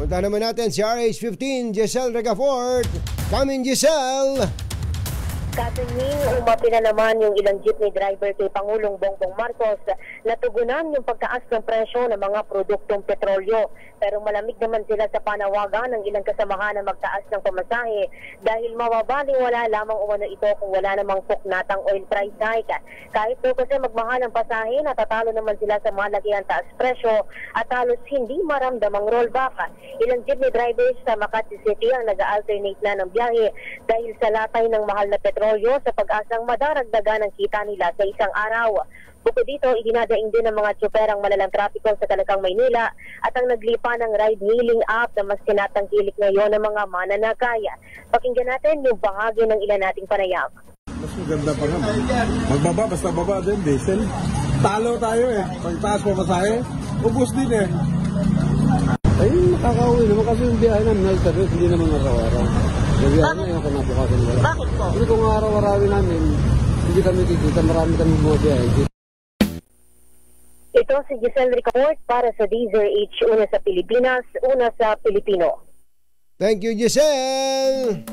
Punta naman natin si RH15, Giselle Regafort. Come in, Giselle! Katunying umapi na naman yung ilang jeepney driver kay Pangulong Bongbong Marcos na tugunan yung pagtaas ng presyo ng mga produktong petrolyo. Pero malamig naman sila sa panawagan ng ilang kasamahan na magtaas ng pamasahe dahil mababaliwala lamang umano ito kung wala namang puknatang oil price hike. Kahit po kasi magmahal ang pasahe, natatalo naman sila sa malakihan taas presyo at halos hindi maramdamang rollback. Ilang jeepney drivers sa Makati City ang nag-alternate na ng biyahe dahil sa latay ng mahal na petrolyo sa pag-asang madaragdagan ang kita nila sa isang araw. Bukod dito, idinadaing din ng mga tsuperang malalang trapiko sa Kalakang, Maynila at ang naglipa ng ride-hailing app na mas tinatangkilik ngayon ng mga mananakaya. Pakinggan natin yung bahagi ng ilan nating panayam. Mas maganda pa nga. Magbaba, basta baba din, diesel. Talo tayo eh. Pagtaas pa masahe, ubus din eh. Ay, nakakauwi naman kasi yung biyahe namin nagtabi, hindi naman araw-araw. Yung biyahe na yung kanabukasan wala. Bakit po? Hindi kung araw-arawin namin, hindi kami kikita, marami kami mga biyahe. Ito si Giselle Regafort para sa DZRH, una sa Pilipinas, una sa Pilipino. Thank you, Giselle!